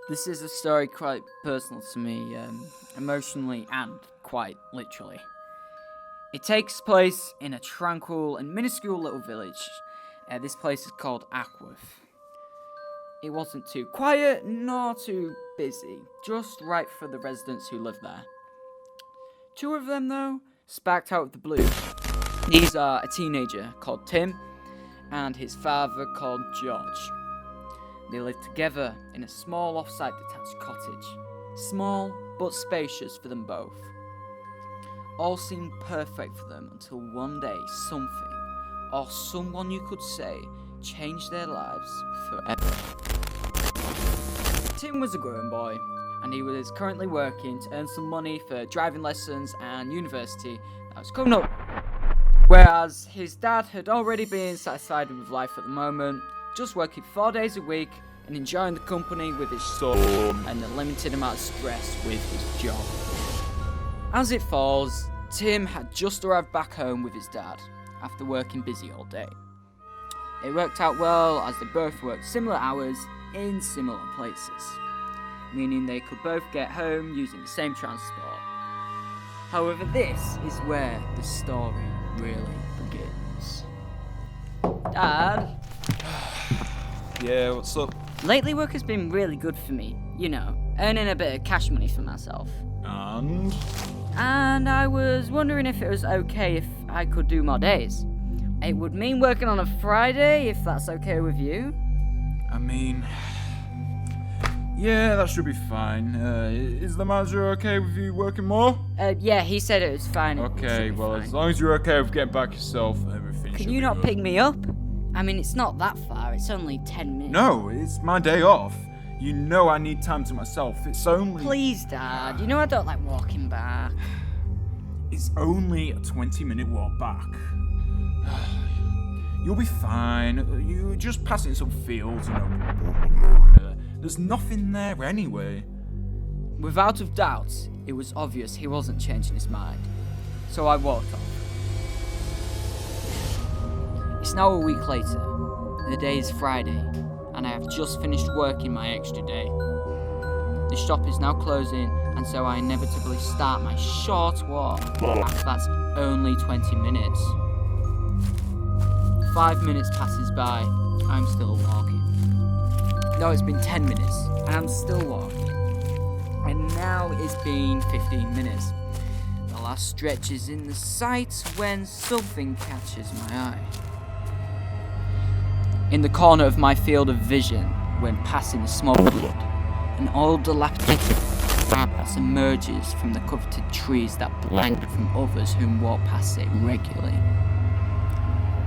This is a story quite personal to me, emotionally and quite literally. It takes place in a tranquil and minuscule little village. This place is called Ackworth. It wasn't too quiet nor too busy, just right for the residents who live there. Two of them, though, sparked out of the blue. These are a teenager called Tim and his father called George. They lived together in a small off-site detached cottage. Small, but spacious for them both. All seemed perfect for them until one day something, or someone you could say, changed their lives forever. Tim was a growing boy, and he was currently working to earn some money for driving lessons and university that was coming up. Whereas his dad had already been satisfied with life at the moment, just working 4 days a week and enjoying the company with his son and the limited amount of stress with his job. As it falls, Tim had just arrived back home with his dad after working busy all day. It worked out well as they both worked similar hours in similar places, meaning they could both get home using the same transport. However, this is where the story really begins. Dad? Yeah, what's up? Lately work has been really good for me, earning a bit of cash money for myself. And I was wondering if it was okay if I could do more days. It would mean working on a Friday, if that's okay with you. Yeah, that should be fine. Is the manager okay with you working more? Yeah, he said it was fine. Okay, well, as long as you're okay with getting back yourself, everything should be good. Can you not pick me up? It's not that far, it's only 10 minutes. No, it's my day off. You know I need time to myself. It's only... Please, Dad. You know I don't like walking back. It's only a 20-minute walk back. You'll be fine. You're just passing some fields, There's nothing there anyway. Without a doubt, it was obvious he wasn't changing his mind. So I walked off. It's now a week later. The day is Friday, and I have just finished working my extra day. The shop is now closing, and so I inevitably start my short walk. After that's only 20 minutes. 5 minutes passes by, I'm still walking. No, it's been 10 minutes, and I'm still walking. And now it's been 15 minutes. The last stretch is in the sight when something catches my eye. In the corner of my field of vision, when passing a small wood, an old dilapidated farmhouse emerges from the coveted trees that blend from others who walk past it regularly.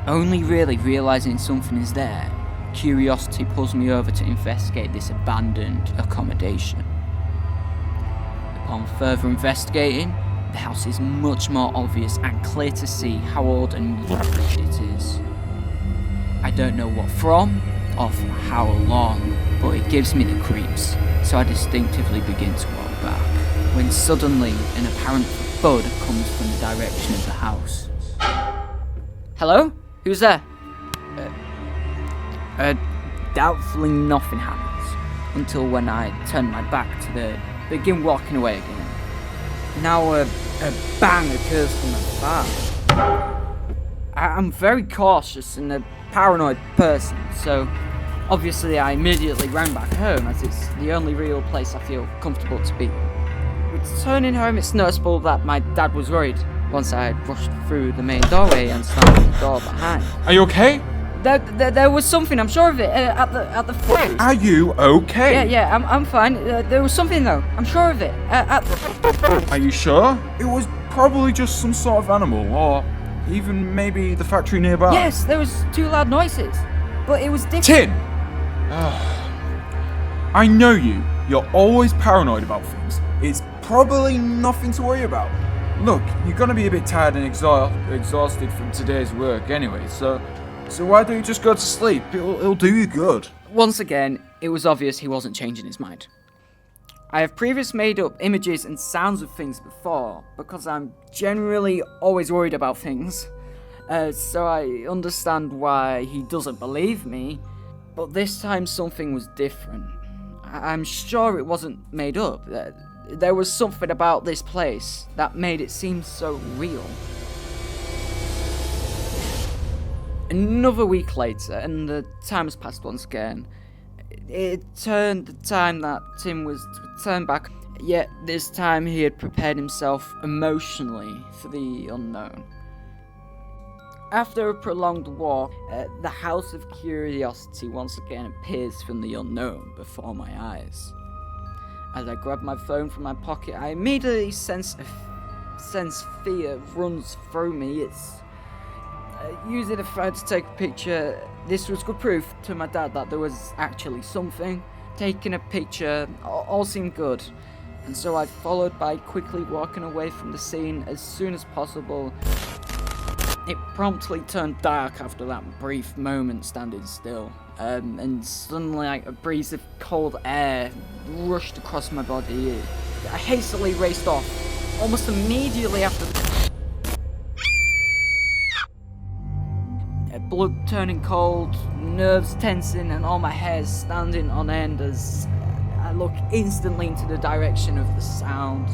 Only really realising something is there, curiosity pulls me over to investigate this abandoned accommodation. Upon further investigating, the house is much more obvious and clear to see how old and rugged it is. I don't know what from or for how long, but it gives me the creeps, so I distinctively begin to walk back, when suddenly an apparent thud comes from the direction of the house. Hello? Who's there? Doubtfully nothing happens, until when I turn my back to begin walking away again. Now a bang occurs from afar. I'm very cautious and a paranoid person, so obviously I immediately ran back home, as it's the only real place I feel comfortable to be. Returning home, it's noticeable that my dad was worried once I had rushed through the main doorway and slammed the door behind. Are you okay? There was something, I'm sure of it, at the front. Are you okay? Yeah, I'm fine. There was something though, I'm sure of it. Are you sure? It was probably just some sort of animal, or even maybe the factory nearby. Yes, there was 2 loud noises, but it was different. Tim! I know you. You're always paranoid about things. It's probably nothing to worry about. Look, you're gonna be a bit tired and exhausted from today's work anyway, so why don't you just go to sleep? It'll do you good. Once again, it was obvious he wasn't changing his mind. I have previously made up images and sounds of things before, because I'm generally always worried about things. So I understand why he doesn't believe me, but this time something was different. I'm sure it wasn't made up. There was something about this place that made it seem so real. Another week later, and the time has passed once again. It turned the time that Tim was to return back, yet this time he had prepared himself emotionally for the unknown. After a prolonged walk, the house of curiosity once again appears from the unknown before my eyes. As I grab my phone from my pocket, I immediately sense fear runs through me. It's using the phone to take a picture. This was good proof to my dad that there was actually something. Taking a picture, all seemed good. And so I followed by quickly walking away from the scene as soon as possible. It promptly turned dark after that brief moment standing still. And suddenly a breeze of cold air rushed across my body. I hastily raced off, almost immediately after blood turning cold, nerves tensing, and all my hairs standing on end as I look instantly into the direction of the sound.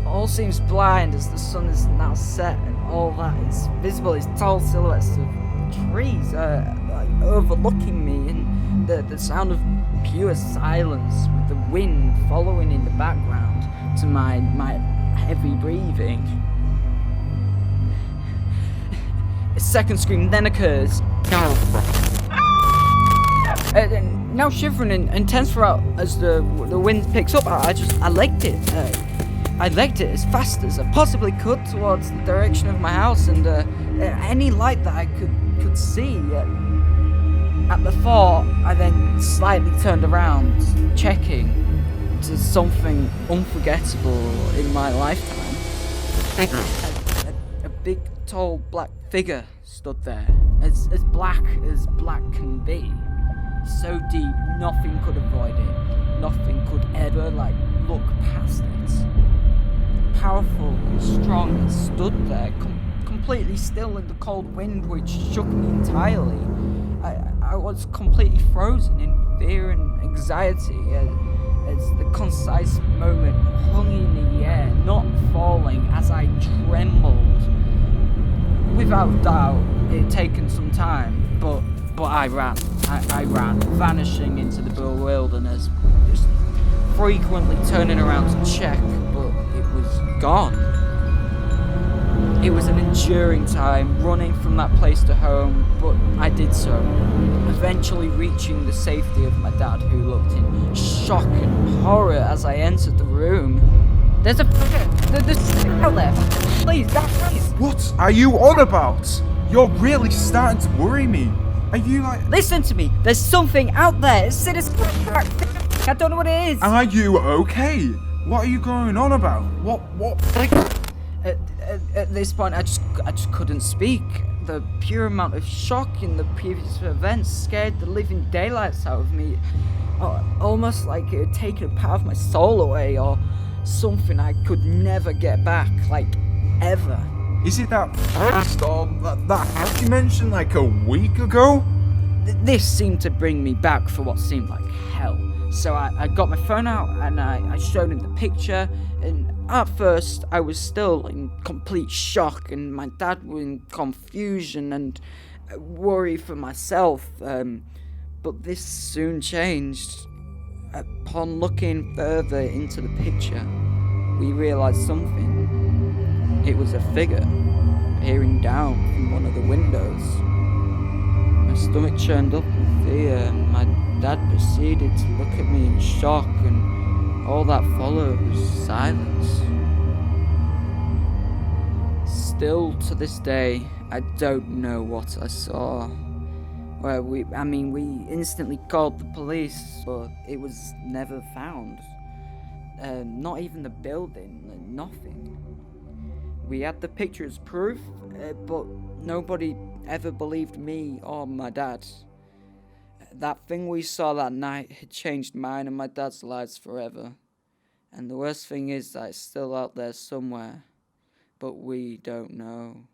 All seems blind as the sun is now set, and all that is visible is tall silhouettes of trees overlooking me, and the sound of pure silence with the wind following in the background to my heavy breathing. A second scream then occurs. Now shivering and tense throughout as the wind picks up, I legged it. I legged it as fast as I possibly could towards the direction of my house and any light that I could see. At the thought, I then slightly turned around, checking to something unforgettable in my lifetime. A big, tall, black figure stood there, as black can be. So deep, nothing could avoid it. Nothing could ever, look past it. Powerful and strong, it stood there, completely still in the cold wind which shook me entirely. I was completely frozen in fear and anxiety as the concise moment hung in the air, not falling, as I trembled. Without doubt, it had taken some time, but I ran. I ran, vanishing into the wilderness, just frequently turning around to check, but it was gone. It was an enduring time, running from that place to home, but I did so, eventually reaching the safety of my dad, who looked in shock and horror as I entered the room. There's a figure! There's something out there! Please, Dad, please! What are you on about? You're really starting to worry me. Are you Listen to me! There's something out there! It's sinister! I don't know what it is! Are you okay? What are you going on about? What? At this point, I just couldn't speak. The pure amount of shock in the previous events scared the living daylights out of me. Almost like it had taken a part of my soul away, or something I could never get back, ever. Is it that storm that house you mentioned a week ago? This seemed to bring me back for what seemed like hell. So I got my phone out and I showed him the picture, and at first I was still in complete shock, and my dad was in confusion and worry for myself, but this soon changed. Upon looking further into the picture, we realised something. It was a figure peering down from one of the windows. My stomach churned up in fear. My dad proceeded to look at me in shock, and all that followed was silence. Still to this day, I don't know what I saw. Well, we instantly called the police, but it was never found. Not even the building, nothing. We had the picture as proof, but nobody ever believed me or my dad. That thing we saw that night had changed mine and my dad's lives forever. And the worst thing is that it's still out there somewhere, but we don't know.